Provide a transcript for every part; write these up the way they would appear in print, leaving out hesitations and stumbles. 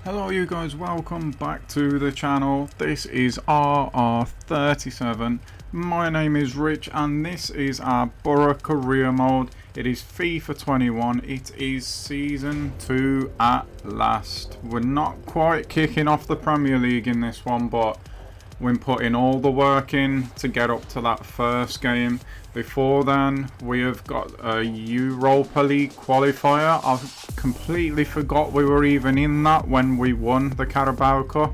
Hello you guys, welcome back to the channel. This is RR37. My name is Rich and this is our Boro career mode. It is FIFA 21. It is season 2 at last. We're not quite kicking off the Premier League in this one, but we're putting all the work in to get up to that first game. Before then, we have got a Europa League qualifier. I completely forgot we were even in that when we won the Carabao Cup.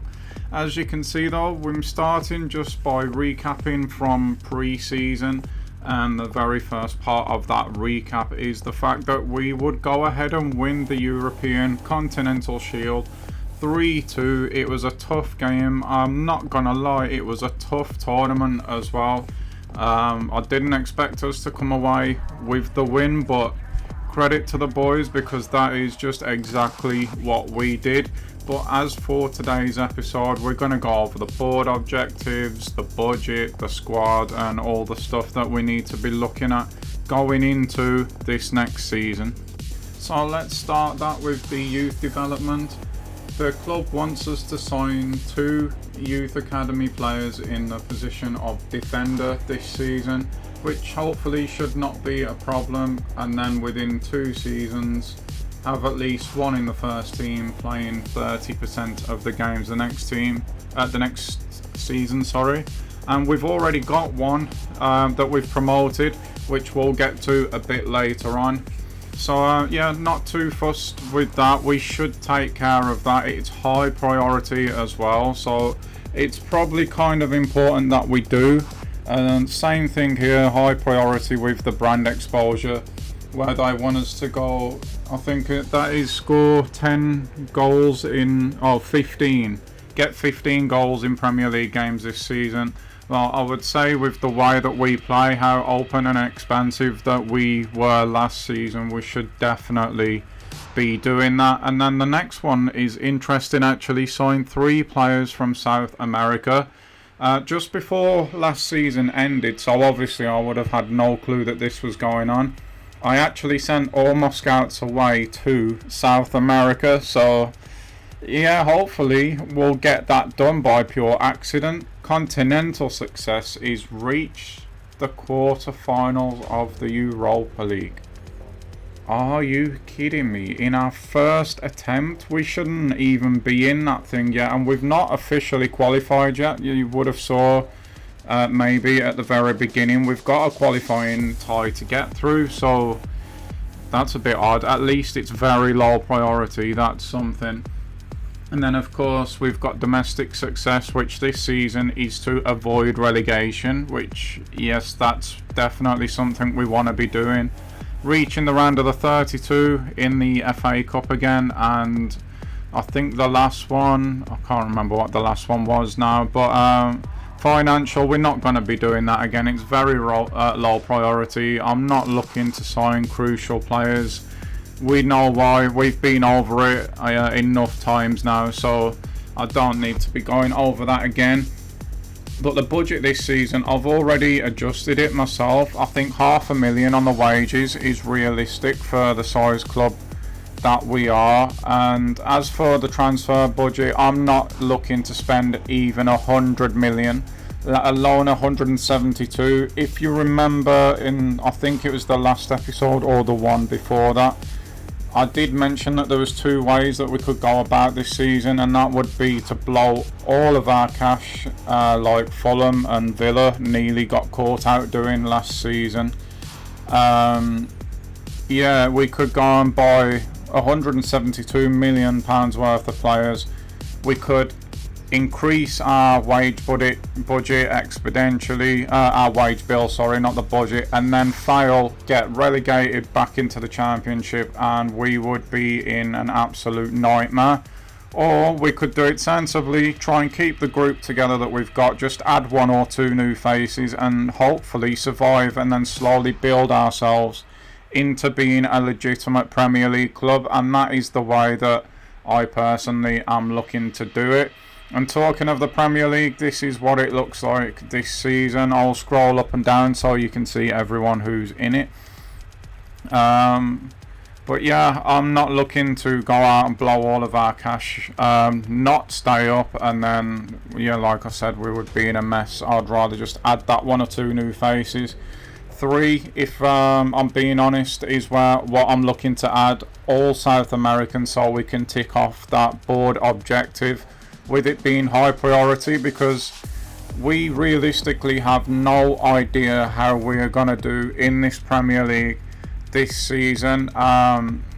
As you can see though, we're starting just by recapping from pre-season, and the very first part of that recap is the fact that we would go ahead and win the European Continental Shield 3-2. It was a tough game. I'm not gonna lie, it was a tough tournament as well. I didn't expect us to come away with the win, but credit to the boys because that is just exactly what we did. But as for today's episode, we're going to go over the board objectives, the budget, the squad, and all the stuff that we need to be looking at going into this next season. So let's start that with the youth development. The club wants us to sign 2 youth academy players in the position of defender this season, which hopefully should not be a problem, and then within 2 seasons have at least one in the first team playing 30% of the games the next season, and we've already got one that we've promoted, which we'll get to a bit later on. So yeah, not too fussed with that. We should take care of that. It's high priority as well, so it's probably kind of important that we do. And same thing here, high priority with the brand exposure, where they want us to go, I think that is score 10 goals in 15, get 15 goals in Premier League games this season. Well, I would say with the way that we play, how open and expansive that we were last season, we should definitely be doing that. And then the next one is interesting, actually. Signed 3 players from South America just before last season ended, so obviously I would have had no clue that this was going on. I actually sent all my scouts away to South America, so yeah, hopefully we'll get that done by pure accident. Continental success is reach the quarterfinals of the Europa League. Are you kidding me? In our first attempt, we shouldn't even be in that thing yet, and we've not officially qualified yet. You would have saw maybe at the very beginning we've got a qualifying tie to get through, so that's a bit odd. At least it's very low priority, that's something. And then of course we've got domestic success, which this season is to avoid relegation, which yes, that's definitely something we want to be doing. Reaching the round of the 32 in the FA Cup again, and I think the last one, I can't remember what the last one was now, but financial, we're not going to be doing that again. It's very low priority. I'm not looking to sign crucial players. We know why, we've been over it enough times now, so I don't need to be going over that again. But the budget this season, I've already adjusted it myself. I think £500,000 on the wages is realistic for the size club that we are. And as for the transfer budget, I'm not looking to spend even 100 million, let alone 172. If you remember, in I think it was the last episode or the one before that, I did mention that there was 2 ways that we could go about this season, and that would be to blow all of our cash like Fulham and Villa nearly got caught out doing last season. Yeah, we could go and buy £172 million worth of players. We could increase our wage budget exponentially, our wage bill, sorry, not the budget, and then fail, get relegated back into the Championship, and we would be in an absolute nightmare. Or we could do it sensibly, try and keep the group together that we've got, just add 1 or 2 new faces and hopefully survive, and then slowly build ourselves into being a legitimate Premier League club. And that is the way that I personally am looking to do it. And talking of the Premier League, this is what it looks like this season. I'll scroll up and down so you can see everyone who's in it. But yeah, I'm not looking to go out and blow all of our cash, not stay up, and then, yeah, like I said, we would be in a mess. I'd rather just add that 1 or 2 new faces. 3, if I'm being honest, is what I'm looking to add, all South American, so we can tick off that board objective with it being high priority, because we realistically have no idea how we are going to do in this Premier League this season.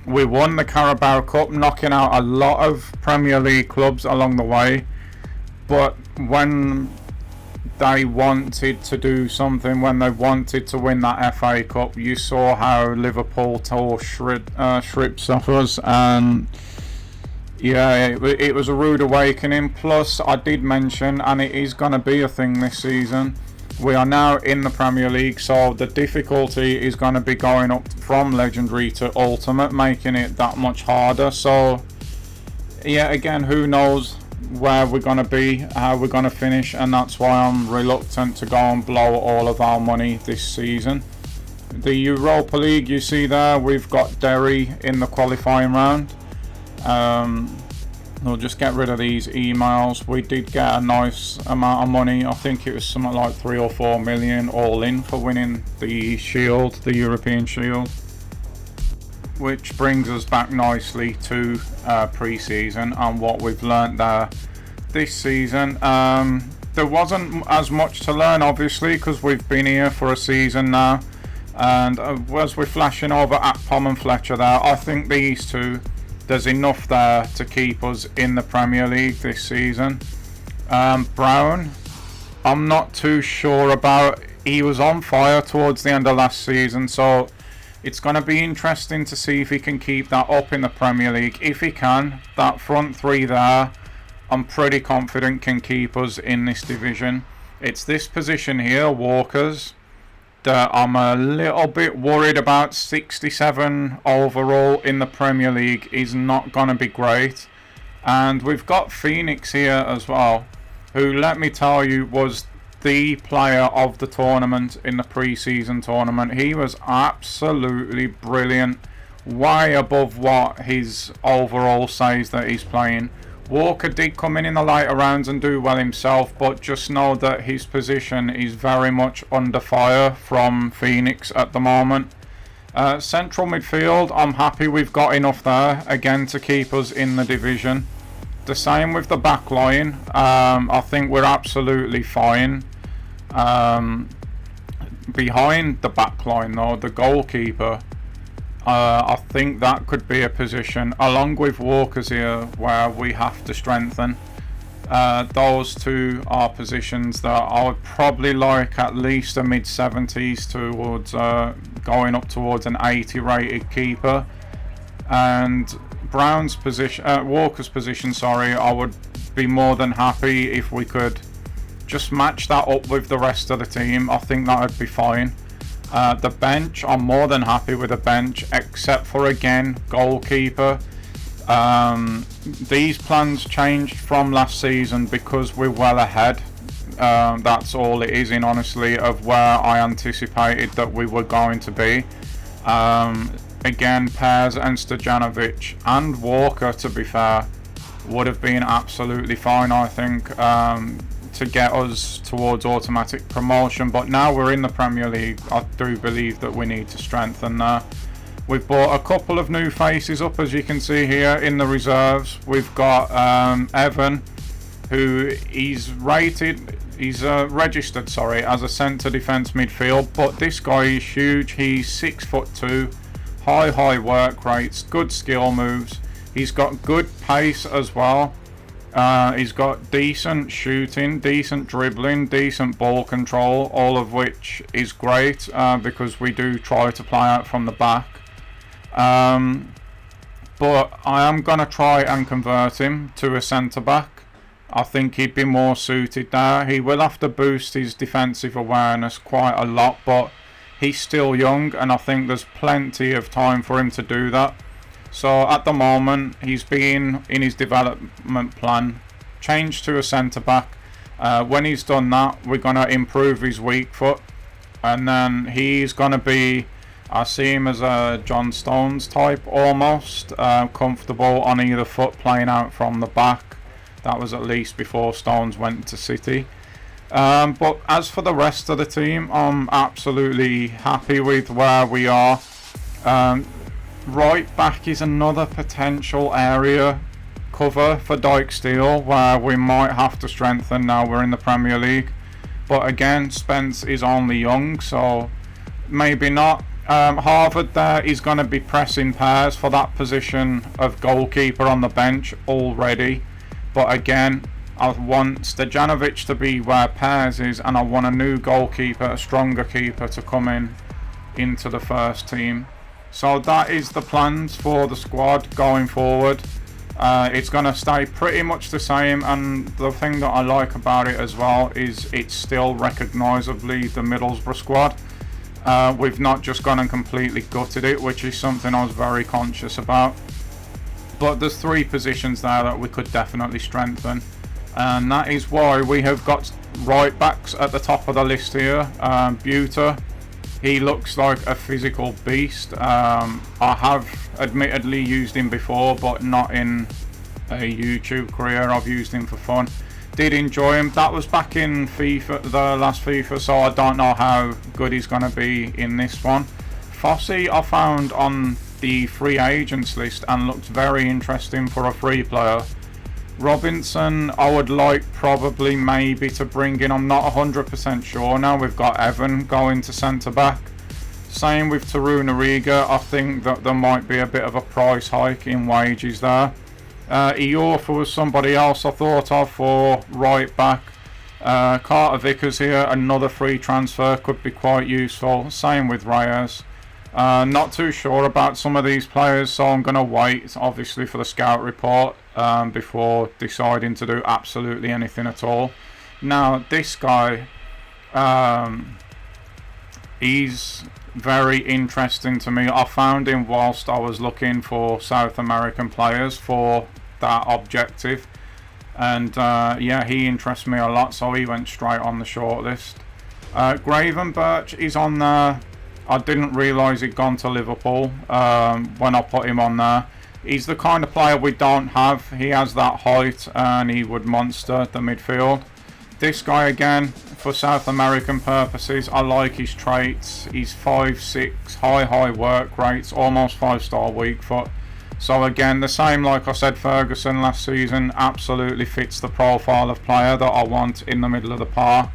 We won the Carabao Cup, knocking out a lot of Premier League clubs along the way, but when they wanted to do something, when they wanted to win that FA Cup, you saw how Liverpool tore strips off us, and yeah, it was a rude awakening. Plus, I did mention, and it is going to be a thing this season, we are now in the Premier League, so the difficulty is going to be going up from Legendary to Ultimate, making it that much harder. So, yeah, again, who knows where we're going to be, how we're going to finish, and that's why I'm reluctant to go and blow all of our money this season. The Europa League, you see there, we've got Derry in the qualifying round. We'll just get rid of these emails. We did get a nice amount of money. I think it was something like 3 or 4 million all in for winning the Shield, the European Shield. Which brings us back nicely to pre-season and what we've learnt there this season. There wasn't as much to learn, obviously, because we've been here for a season now. And as we're flashing over at Pom and Fletcher there, I think these two, there's enough there to keep us in the Premier League this season. Brown, I'm not too sure about. He was on fire towards the end of last season, so it's going to be interesting to see if he can keep that up in the Premier League. If he can, that front 3 there, I'm pretty confident can keep us in this division. It's this position here, Walker's, that I'm a little bit worried about. 67 overall in the Premier League is not going to be great. And we've got Phoenix here as well, who, let me tell you, was the player of the tournament in the pre-season tournament. He was absolutely brilliant, way above what his overall says that he's playing. Walker did come in the later rounds and do well himself, but just know that his position is very much under fire from Phoenix at the moment. Central midfield, I'm happy we've got enough there, again, to keep us in the division. The same with the back line. I think we're absolutely fine. Behind the back line, though, the goalkeeper, I think that could be a position, along with Walker's here, where we have to strengthen. Those two are positions that I would probably like at least a mid-70s towards going up towards an 80 rated keeper. And Brown's position, Walker's position, sorry, I would be more than happy if we could just match that up with the rest of the team. I think that would be fine. The bench, I'm more than happy with the bench, except for, again, goalkeeper. These plans changed from last season because we're well ahead. That's all it is, in honestly, of where I anticipated that we were going to be. Again, Pairs and Stojanovic and Walker, to be fair, would have been absolutely fine, I think, to get us towards automatic promotion. But now we're in the Premier League, I do believe that we need to strengthen there. We've brought a couple of new faces up, as you can see here in the reserves. We've got Evan, who he's registered as a centre defence midfield, but this guy is huge. He's 6'2", high work rates, good skill moves. He's got good pace as well. He's got decent shooting, decent dribbling, decent ball control, all of which is great because we do try to play out from the back. But I am going to try and convert him to a centre-back. I think he'd be more suited there. He will have to boost his defensive awareness quite a lot, but he's still young and I think there's plenty of time for him to do that. So at the moment, he's been in his development plan, changed to a centre-back. When he's done that, we're going to improve his weak foot, and then he's going to be I see him as a John Stones type almost, comfortable on either foot, playing out from the back. That was at least before Stones went to City. But as for the rest of the team, I'm absolutely happy with where we are. Right back is another potential area cover for Dijksteel where we might have to strengthen now we're in the Premier League. But again, Spence is only young, so maybe not. Harvard there is going to be pressing Pears for that position of goalkeeper on the bench already. But again, I want Stojanovic to be where Pears is, and I want a new goalkeeper, a stronger keeper, to come into the first team. So that is the plans for the squad going forward. It's going to stay pretty much the same, and the thing that I like about it as well is it's still recognisably the Middlesbrough squad. We've not just gone and completely gutted it, which is something I was very conscious about. But there's 3 positions there that we could definitely strengthen, and that is why we have got right backs at the top of the list here. Buter, he looks like a physical beast. I have admittedly used him before, but not in a YouTube career. I've used him for fun. Did enjoy him. That was back in FIFA, the last FIFA, so I don't know how good he's going to be in this one. Fossey I found on the free agents list and looked very interesting for a free player. Robinson I would like probably maybe to bring in. I'm not 100% sure now. We've got Evan going to centre back. Same with Taruna Riga. I think that there might be a bit of a price hike in wages there. EUROPA was somebody else I thought of for right back. Carter Vickers here, another free transfer, could be quite useful. Same with Reyes. Not too sure about some of these players, so I'm going to wait obviously for the scout report before deciding to do absolutely anything at all. Now this guy, he's very interesting to me. I found him whilst I was looking for South American players for that objective, and yeah, he interests me a lot, so he went straight on the shortlist. Gravenberch is on there. I didn't realise he'd gone to Liverpool when I put him on there. He's the kind of player we don't have. He has that height and he would monster the midfield. This guy again, for South American purposes, I like his traits. He's 5'6", high work rates, almost 5-star weak foot. So again, the same like I said Ferguson last season, absolutely fits the profile of player that I want in the middle of the park.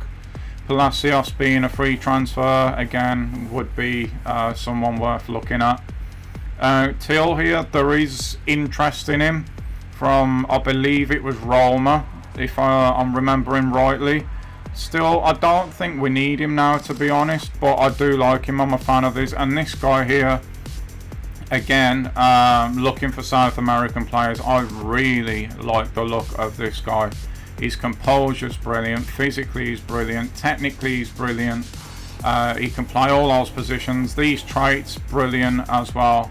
Palacios being a free transfer, again, would be someone worth looking at. Till here, there is interest in him from, I believe it was Roma, if I'm remembering rightly. Still, I don't think we need him now, to be honest, but I do like him. I'm a fan of his. And this guy here, again, looking for South American players, I really like the look of this guy. His composure's brilliant, physically he's brilliant, technically he's brilliant. He can play all those positions. These traits, brilliant as well.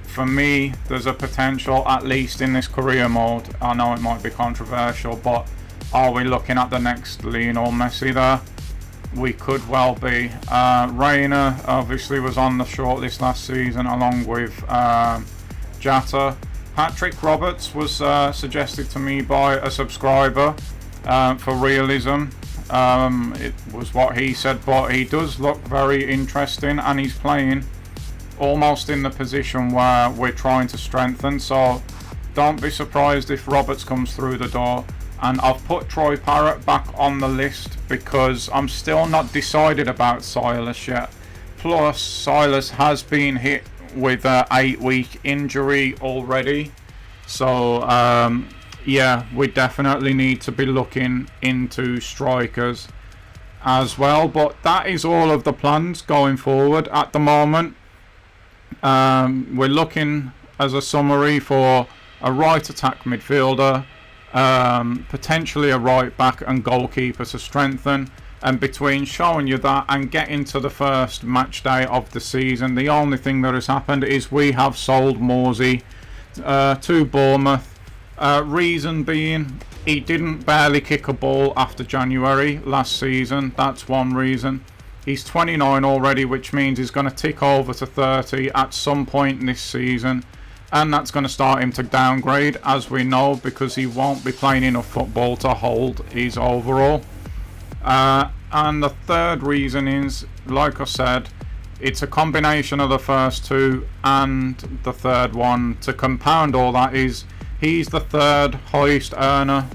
For me, there's a potential, at least in this career mode. I know it might be controversial, but are we looking at the next Lionel Messi there? We could well be. Reina obviously was on the shortlist last season along with Jatta. Patrick Roberts was suggested to me by a subscriber for realism. It was what he said, but he does look very interesting and he's playing almost in the position where we're trying to strengthen, so don't be surprised if Roberts comes through the door. And I've put Troy Parrott back on the list because I'm still not decided about Silas yet. Plus Silas has been hit with an 8-week injury already, so yeah, we definitely need to be looking into strikers as well. But that is all of the plans going forward at the moment. We're looking, as a summary, for a right attack midfielder, potentially a right back and goalkeeper to strengthen. And between showing you that and getting to the first match day of the season, the only thing that has happened is we have sold Morsey to Bournemouth. Reason being, he didn't barely kick a ball after January last season. That's one reason. He's 29 already, which means he's going to tick over to 30 at some point in this season. And that's going to start him to downgrade, as we know, because he won't be playing enough football to hold his overall. And the third reason is, like I said, it's a combination of the first two and the third one. To compound all that is, he's the third highest earner,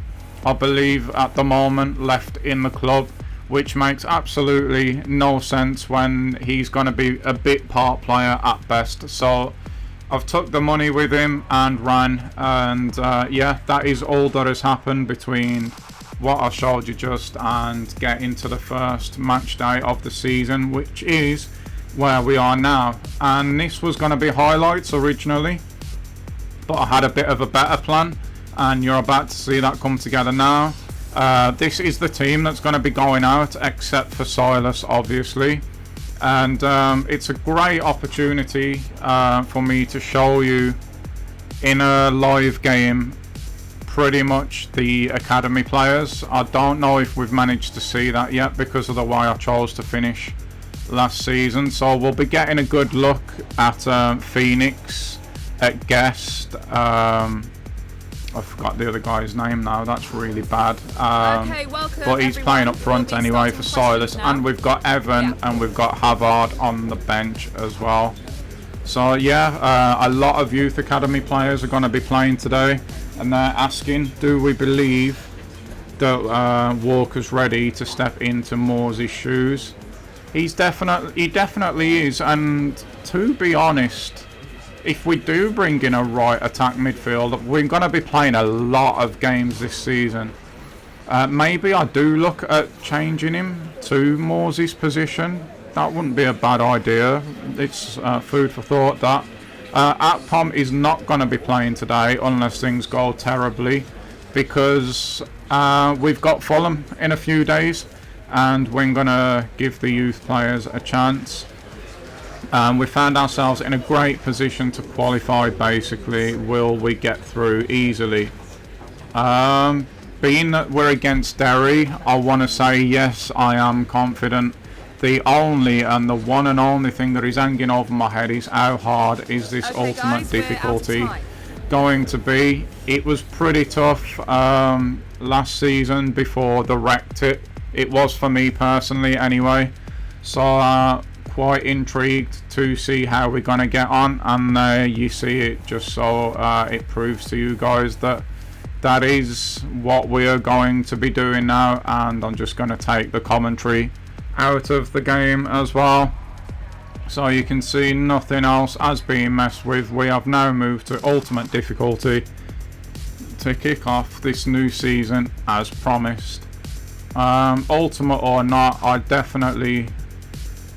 I believe, at the moment left in the club, which makes absolutely no sense when he's going to be a bit part player at best. So I've took the money with him and ran, and yeah, that is all that has happened between what I showed you just and getting to the first match day of the season, which is where we are now. And this was going to be highlights originally, but I had a bit of a better plan, and you're about to see that come together now. This is the team that's going to be going out, except for Silas, obviously. And it's a great opportunity for me to show you in a live game pretty much the academy players. I don't know if we've managed to see that yet because of the way I chose to finish last season. So we'll be getting a good look at Phoenix at guest. I forgot the other guy's name now, that's really bad. Okay, welcome, but he's playing up front anyway for Silas, and we've got Evan and we've got Havard on the bench as well. So yeah, a lot of youth academy players are going to be playing today, and they're asking, do we believe that Walker's ready to step into Moore's shoes? He definitely is, and to be honest, if we do bring in a right attack midfield, we're going to be playing a lot of games this season. Maybe I do look at changing him to Moore's position. That wouldn't be a bad idea. It's food for thought, that. Atpom is not going to be playing today unless things go terribly, because we've got Fulham in a few days, and we're going to give the youth players a chance. We found ourselves in a great position to qualify, basically. Will we get through easily? Being that we're against Derry, I want to say yes, I am confident. The only and the one and only thing that is hanging over my head is how hard is this ultimate difficulty going to be. It was pretty tough last season before they wrecked it. It was for me personally anyway. So quite intrigued to see how we're going to get on, and there you see it, just so it proves to you guys that that is what we are going to be doing now. And I'm just going to take the commentary out of the game as well, so you can see nothing else has been messed with. We have now moved to ultimate difficulty to kick off this new season as promised. Ultimate or not, I definitely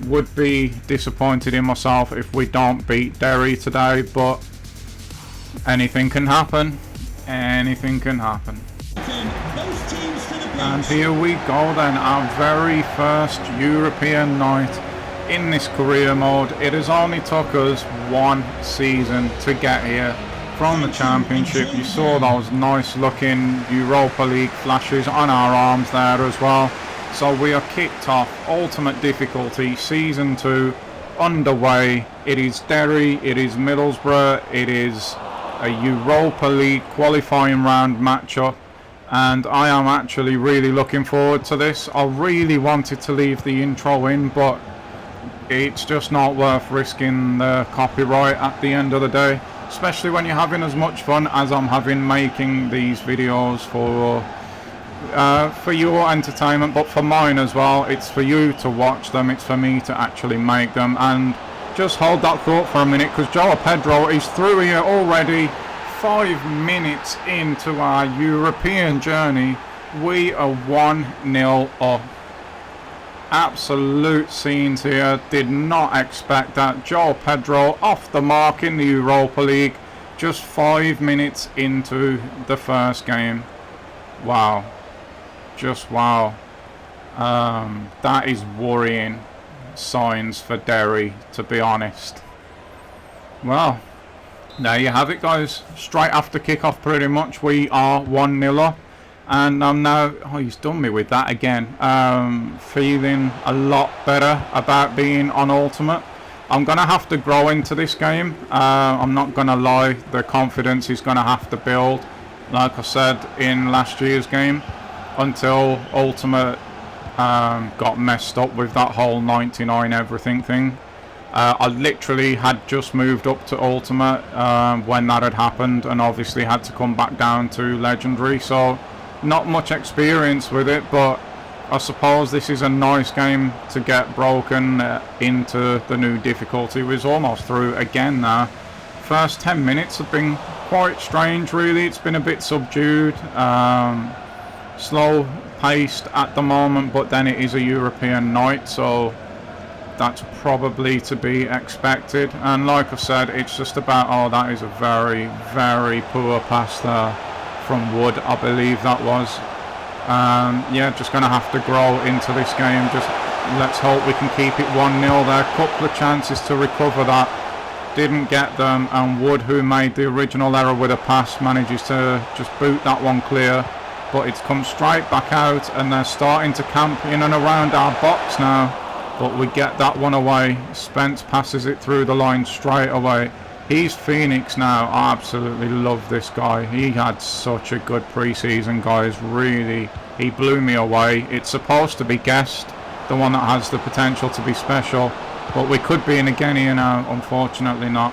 would be disappointed in myself if we don't beat Derry today, but anything can happen. Anything can happen. And here we go then, our very first European night in this career mode. It has only took us one season to get here from the Championship. You saw those nice looking Europa League flashes on our arms there as well. So we are kicked off, ultimate difficulty, season 2 underway. It is Derry, it is Middlesbrough, it is a Europa League qualifying round matchup, and I am actually really looking forward to this. I really wanted to leave the intro in, but it's just not worth risking the copyright at the end of the day, especially when you're having as much fun as I'm having making these videos for your entertainment, but for mine as well. It's for you to watch them, it's for me to actually make them. And just hold that thought for a minute, because Joao Pedro is through here already. 5 minutes into our European journey, we are 1-0 up. Absolute scenes here. Did not expect that. Joao Pedro off the mark in the Europa League, just 5 minutes into the first game. Wow. Just wow. That is worrying signs for Derry, to be honest. Well, there you have it, guys. Straight after kickoff, pretty much, we are 1-0 up, And I'm now, oh, he's done me with that again. Feeling a lot better about being on Ultimate. I'm going to have to grow into this game. I'm not going to lie, the confidence is going to have to build, like I said in last year's game, until Ultimate got messed up with that whole 99 everything thing. I literally had just moved up to Ultimate when that had happened, and obviously had to come back down to Legendary, so not much experience with it, but I suppose this is a nice game to get broken into the new difficulty. We're almost through again now. First 10 minutes have been quite strange really. It's been a bit subdued, slow paced at the moment, but then it is a European night, so that's probably to be expected. And like I said, it's just about, oh, that is a very, very poor pass there from Wood, I believe that was. Yeah, just going to have to grow into this game. Just let's hope we can keep it 1-0 there. Couple of chances to recover that, didn't get them, and Wood, who made the original error with a pass, manages to just boot that one clear, but it's come straight back out, and they're starting to camp in and around our box now, but we get that one away. Spence passes it through the line straight away. He's Phoenix now. I absolutely love this guy. He had such a good pre-season, guys. Really, he blew me away. It's supposed to be Guest, the one that has the potential to be special, but we could be in again here now. Unfortunately not.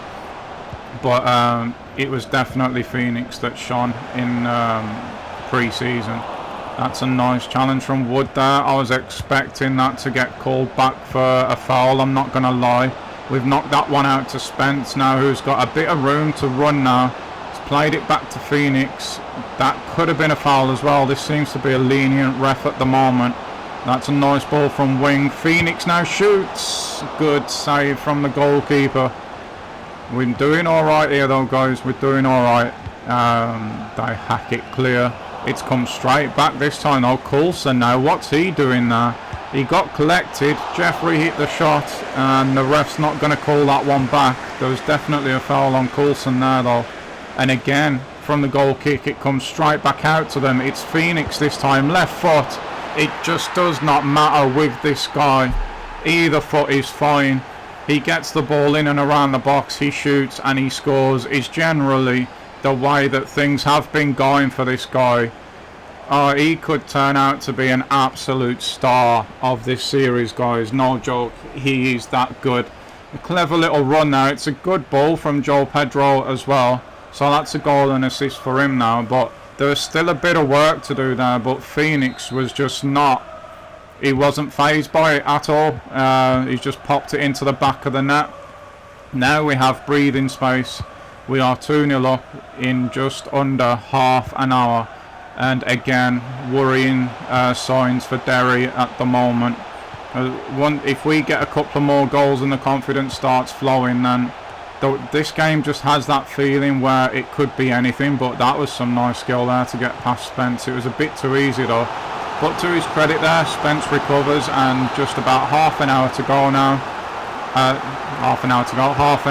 But it was definitely Phoenix that shone in pre-season. That's a nice challenge from Wood there. I was expecting that to get called back for a foul, I'm not going to lie. We've knocked that one out to Spence now, who's got a bit of room to run now. He's played it back to Phoenix. That could have been a foul as well. This seems to be a lenient ref at the moment. That's a nice ball from wing. Phoenix now shoots. Good save from the goalkeeper. We're doing alright here though, guys. We're doing alright. They hack it clear. It's come straight back this time though. Coulson now, what's he doing there? He got collected, Jeffrey hit the shot, and the ref's not going to call that one back. There was definitely a foul on Coulson there though. And again, from the goal kick, it comes straight back out to them. It's Phoenix this time, left foot. It just does not matter with this guy. Either foot is fine. He gets the ball in and around the box, he shoots and he scores. Is generally the way that things have been going for this guy. He could turn out to be an absolute star of this series, guys. No joke, he is that good. A clever little run now. It's a good ball from Joe Pedro as well. So that's a goal and assist for him now. But there's still a bit of work to do there. But Phoenix was just not... He wasn't fazed by it at all. He just popped it into the back of the net. Now we have breathing space. We are 2-0 up in just under half an hour. And again, worrying signs for Derry at the moment. If we get a couple of more goals and the confidence starts flowing, then this game just has that feeling where it could be anything. But that was some nice skill there to get past Spence. It was a bit too easy though. But to his credit there, Spence recovers, and just about half an hour to go now. Half an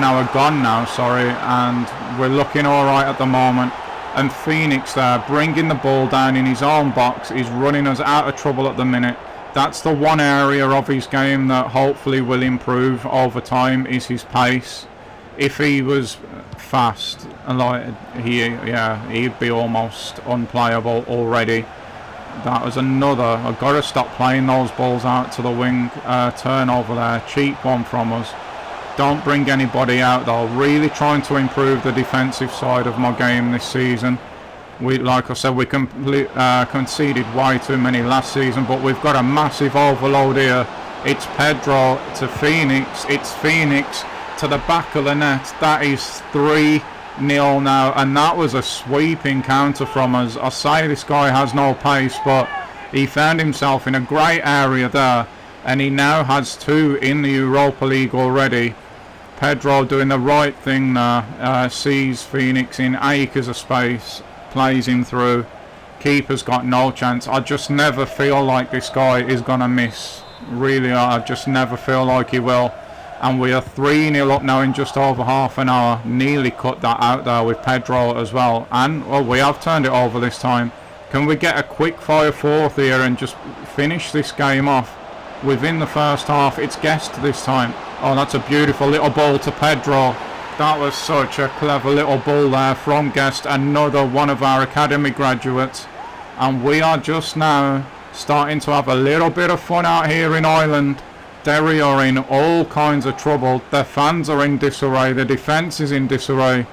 hour gone now, sorry. And we're looking alright at the moment. And Phoenix there, bringing the ball down in his own box, is running us out of trouble at the minute. That's the one area of his game that hopefully will improve over time, is his pace. If he was fast, he'd be almost unplayable already. That was another, I've got to stop playing those balls out to the wing. Turnover there, cheap one from us. Don't bring anybody out though. Really trying to improve the defensive side of my game this season. Like I said, we conceded way too many last season, but we've got a massive overload here. It's Pedro to Phoenix. It's Phoenix to the back of the net. That is 3-0 now, and that was a sweeping counter from us. I say this guy has no pace, but he found himself in a great area there, and he now has 2 in the Europa League already. Pedro doing the right thing there, sees Phoenix in acres of space, plays him through. Keeper's got no chance. I just never feel like this guy is going to miss. Really, I just never feel like he will. And we are 3-0 up now in just over half an hour. Nearly cut that out there with Pedro as well. And well, we have turned it over this time. Can we get a quick fire fourth here and just finish this game off within the first half? It's Guest this time. Oh, that's a beautiful little ball to Pedro. That was such a clever little ball there from Guest, another one of our academy graduates. And we are just now starting to have a little bit of fun out here in Ireland. Derry are in all kinds of trouble. Their fans are in disarray. The defence is in disarray.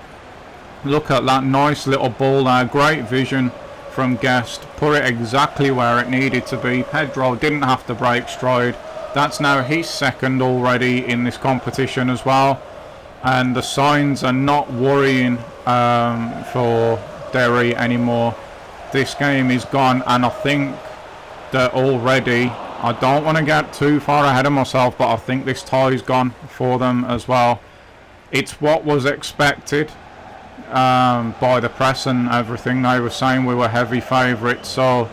Look at that nice little ball there. Great vision from Guest. Put it exactly where it needed to be. Pedro didn't have to break stride. That's now his second already in this competition as well. And the signs are not worrying for Derry anymore. This game is gone, and I think that already, I don't want to get too far ahead of myself, but I think this tie's gone for them as well. It's what was expected by the press and everything. They were saying we were heavy favourites, so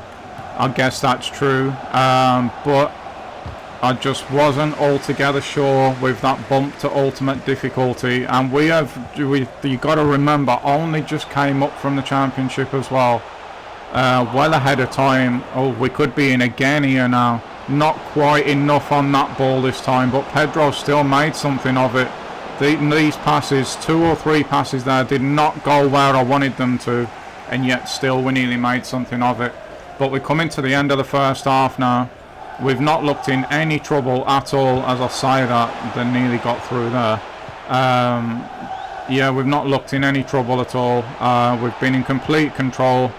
I guess that's true. But I just wasn't altogether sure with that bump to ultimate difficulty, and you got to remember, only just came up from the championship as well, well ahead of time. Oh, we could be in again here now. Not quite enough on that ball this time, but Pedro still made something of it. These passes, 2 or 3 passes there, did not go where I wanted them to, and yet still we nearly made something of it. But we're coming to the end of the first half now. We've not looked in any trouble at all. As I say that, they nearly got through there. Yeah, we've not looked in any trouble at all. We've been in complete control.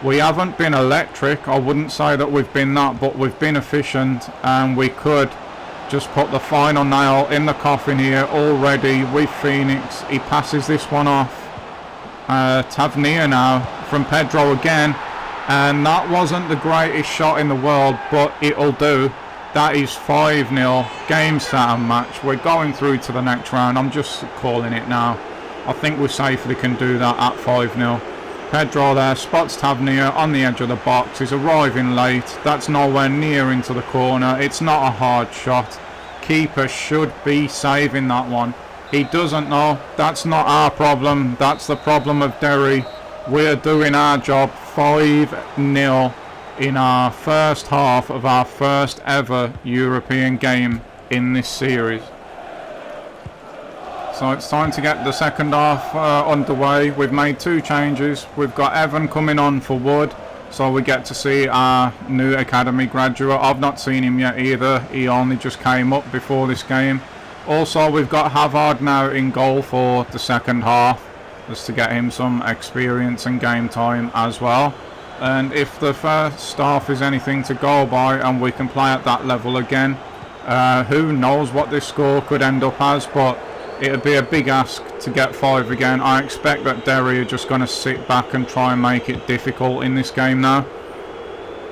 We haven't been electric. I wouldn't say that we've been that, but we've been efficient, and we could just put the final nail in the coffin here already with Phoenix. He passes this one off. Tavernier now from Pedro again. And that wasn't the greatest shot in the world, but it'll do. That is 5-0, game, set and match. We're going through to the next round. I'm just calling it now. I think we safely can do that at 5-0. Pedro there spots Tavernier on the edge of the box. He's arriving late. That's nowhere near into the corner. It's not a hard shot. Keeper should be saving that one. He doesn't know. That's not our problem. That's the problem of Derry. We're doing our job. 5-0 in our first half of our first ever European game in this series. So it's time to get the second half underway. We've made 2 changes. We've got Evan coming on for Wood, so we get to see our new academy graduate. I've not seen him yet either. He only just came up before this game. Also, we've got Havard now in goal for the second half, just to get him some experience and game time as well. And if the first half is anything to go by and we can play at that level again, who knows what this score could end up as, but it would be a big ask to get 5 again. I expect that Derry are just going to sit back and try and make it difficult in this game now,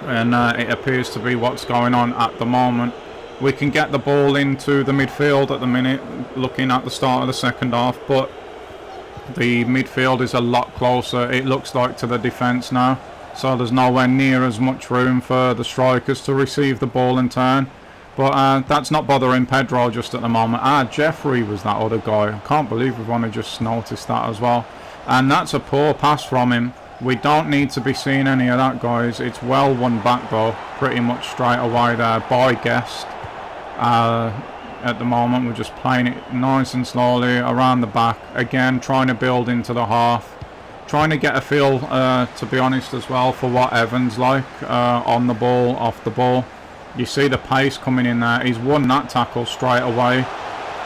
and it appears to be what's going on at the moment. We can get the ball into the midfield at the minute, looking at the start of the second half, but the midfield is a lot closer, it looks like, to the defence now. So there's nowhere near as much room for the strikers to receive the ball and turn. But that's not bothering Pedro just at the moment. Jeffrey was that other guy. I can't believe we've only just noticed that as well. And that's a poor pass from him. We don't need to be seeing any of that, guys. It's well won back though, pretty much straight away there by Guest. At the moment we're just playing it nice and slowly around the back, again trying to build into the half, trying to get a feel, to be honest, as well, for what Evan's like on the ball, off the ball. You see the pace coming in there. He's won that tackle straight away.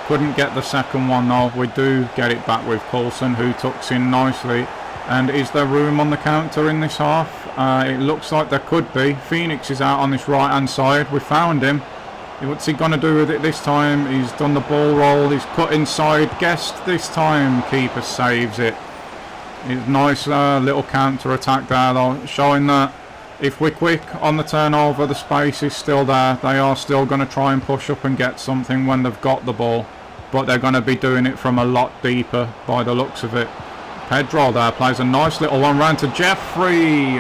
Couldn't get the second one though. We do get it back with Coulson, who tucks in nicely. And is there room on the counter in this half? It looks like there could be. Phoenix is out on this right hand side. We found him. What's he going to do with it this time? He's done the ball roll. He's cut inside. Guest this time. Keeper saves it. It's nice little counter attack there though, showing that if we're quick on the turnover, the space is still there. They are still going to try and push up and get something when they've got the ball, but they're going to be doing it from a lot deeper by the looks of it. Pedro there plays a nice little one round to Jeffrey.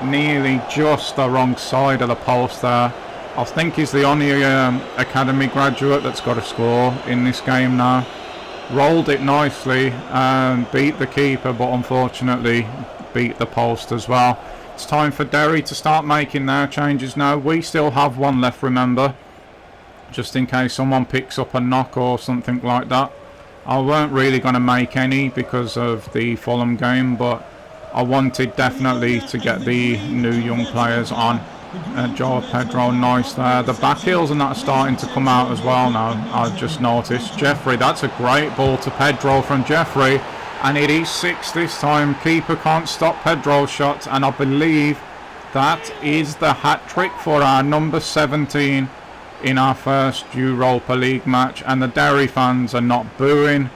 Nearly just the wrong side of the post there. I think he's the only academy graduate that's got a score in this game now. Rolled it nicely and beat the keeper, but unfortunately beat the post as well. It's time for Derry to start making their changes now. We still have one left, remember, just in case someone picks up a knock or something like that. I weren't really going to make any because of the Fulham game, but I wanted definitely to get the new young players on. Joe Pedro, nice there. The back heels and that are starting to come out as well now, I've just noticed. Jeffrey, that's a great ball to Pedro from Jeffrey. And it is 6 this time. Keeper can't stop Pedro's shot. And I believe that is the hat-trick for our number 17 in our first Europa League match. And the Derry fans are not booing.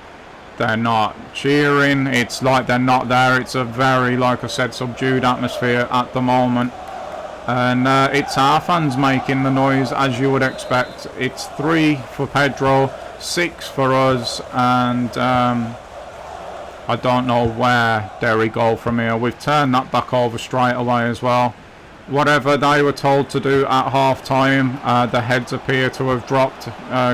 They're not cheering. It's like they're not there. It's a very, like I said, subdued atmosphere at the moment. And it's our fans making the noise, as you would expect. It's 3 for Pedro, 6 for us, and I don't know where Derry go from here. We've turned that back over straight away as well. Whatever they were told to do at half-time, the heads appear to have dropped,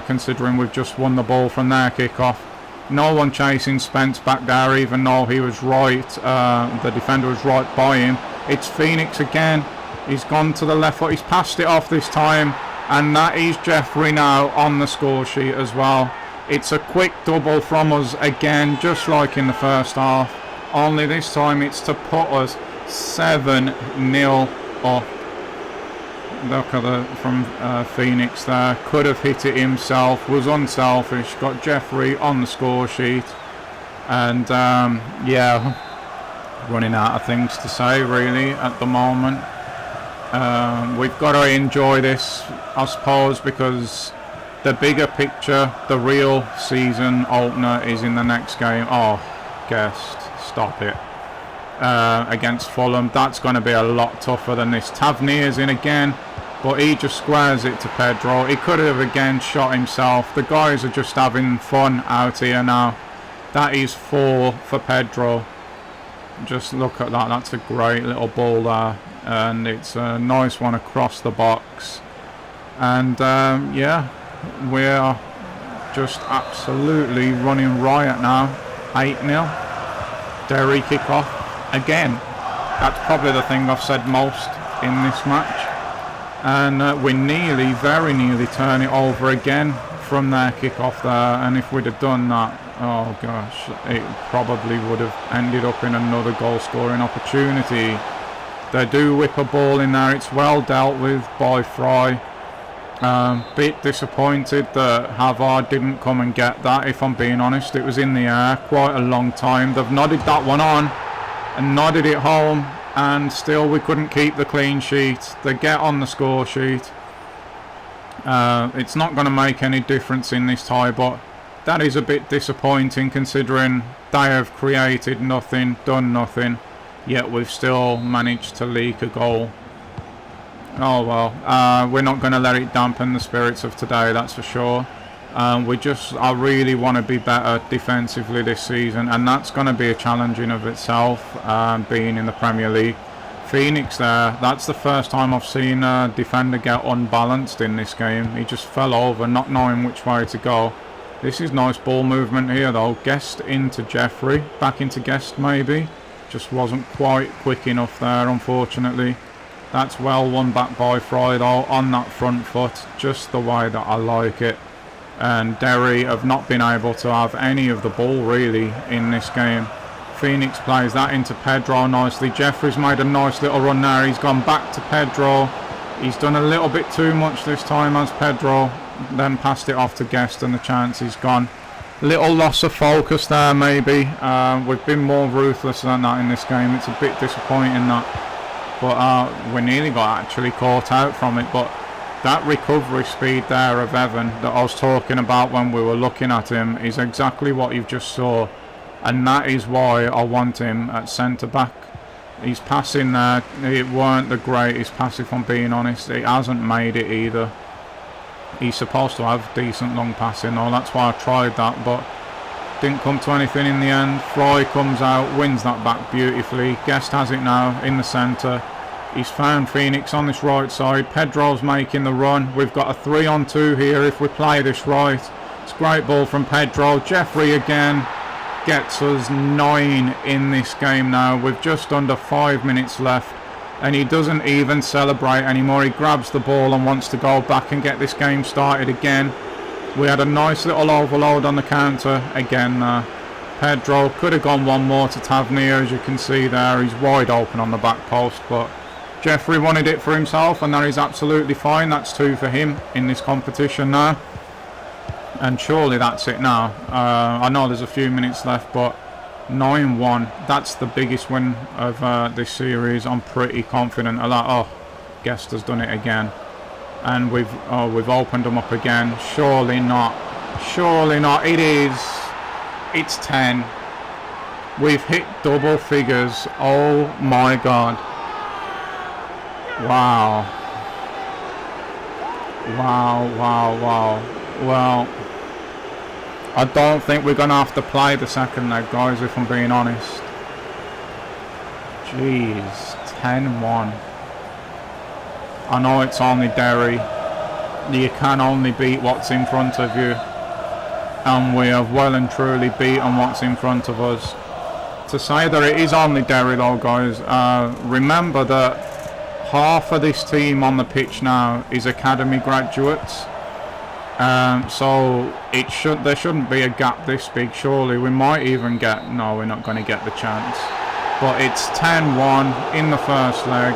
considering we've just won the ball from their kick-off. No one chasing Spence back there, even though he was right. The defender was right by him. It's Phoenix again. He's gone to the left foot. He's passed it off this time. And that is Jeffrey now on the score sheet as well. It's a quick double from us again, just like in the first half. Only this time it's to put us 7-0 up. Look at that from Phoenix there. Could have hit it himself. Was unselfish. Got Jeffrey on the score sheet. And yeah, running out of things to say really at the moment. We've got to enjoy this, I suppose, because the bigger picture, the real season opener is in the next game. Oh, Guest, stop it. Against Fulham, that's going to be a lot tougher than this. Tavernier's in again, but he just squares it to Pedro. He could have again shot himself. The guys are just having fun out here now. That is 4 for Pedro. Just look at that. That's a great little ball there. And it's a nice one across the box. And yeah, we're just absolutely running riot now. 8-0. Derry kick off again. That's probably the thing I've said most in this match. And we nearly, very nearly turn it over again from their kick off there. And if we'd have done that, oh gosh, it probably would have ended up in another goal scoring opportunity. They do whip a ball in there. It's well dealt with by Fry. Bit disappointed that Havard didn't come and get that, if I'm being honest. It was in the air quite a long time. They've nodded that one on and nodded it home, and still we couldn't keep the clean sheet. They get on the score sheet. It's not going to make any difference in this tie, but that is a bit disappointing considering they have created nothing, done nothing. Yet we've still managed to leak a goal. Oh well, we're not going to let it dampen the spirits of today, that's for sure. I really want to be better defensively this season, and that's going to be a challenge in of itself, being in the Premier League. Phoenix there, that's the first time I've seen a defender get unbalanced in this game. He just fell over, not knowing which way to go. This is nice ball movement here though. Guest into Jeffrey, back into Guest maybe. Just wasn't quite quick enough there, unfortunately. That's well won back by Fry though, on that front foot, just the way that I like it. And Derry have not been able to have any of the ball really in this game. Phoenix plays that into Pedro nicely. Jeffrey's made a nice little run there. He's gone back to Pedro. He's done a little bit too much this time as Pedro, then passed it off to Guest and the chance is gone. Little loss of focus there maybe. We've been more ruthless than that in this game. It's a bit disappointing that, but we nearly got actually caught out from it. But that recovery speed there of Evan that I was talking about when we were looking at him is exactly what you've just saw, and that is why I want him at centre back. He's passing there, it weren't the greatest pass if I'm being honest. It hasn't made it either. He's supposed to have decent long passing though, that's why I tried that, but didn't come to anything in the end. Fry comes out, wins that back beautifully. Guest has it now in the centre. He's found Phoenix on this right side. Pedro's making the run. We've got a 3-on-2 here if we play this right. It's a great ball from Pedro. Jeffrey again. gets us 9 in this game now with just under 5 minutes left, and he doesn't even celebrate anymore. He grabs the ball and wants to go back and get this game started again. We had a nice little overload on the counter again. Pedro could have gone one more to Tavernier, as you can see there. He's wide open on the back post, but Jeffrey wanted it for himself, and that is absolutely fine. That's 2 for him in this competition now. And surely that's it now. I know there's a few minutes left, but 9-1. That's the biggest win of this series. I'm pretty confident of that. Oh, Guest has done it again. And we've opened them up again. Surely not. Surely not. It is. It's 10. We've hit double figures. Oh my God. Wow. Wow, wow, wow. Well, I don't think we're going to have to play the second leg, guys, if I'm being honest. Jeez, 10-1. I know it's only Derry. You can only beat what's in front of you. And we have well and truly beaten what's in front of us. To say that it is only Derry though, guys, remember that half of this team on the pitch now is academy graduates. So there shouldn't be a gap this big, surely. We might even get... No, we're not going to get the chance. But it's 10-1 in the first leg.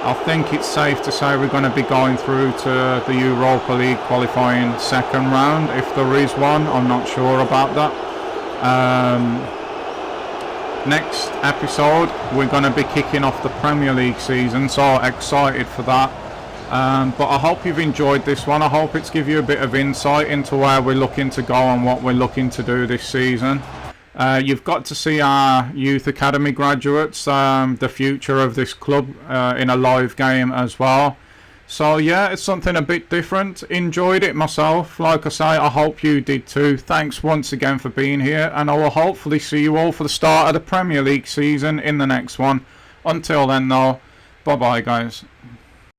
I think it's safe to say we're going to be going through to the Europa League qualifying second round, if there is one. I'm not sure about that. Next episode, we're going to be kicking off the Premier League season, so excited for that. But I hope you've enjoyed this one. I hope it's give you a bit of insight into where we're looking to go and what we're looking to do this season. You've got to see our youth academy graduates, the future of this club, in a live game as well. So yeah, it's something a bit different. Enjoyed it myself. Like I say, I hope you did too. Thanks once again for being here, and I will hopefully see you all for the start of the Premier League season in the next one. Until then though, bye bye guys.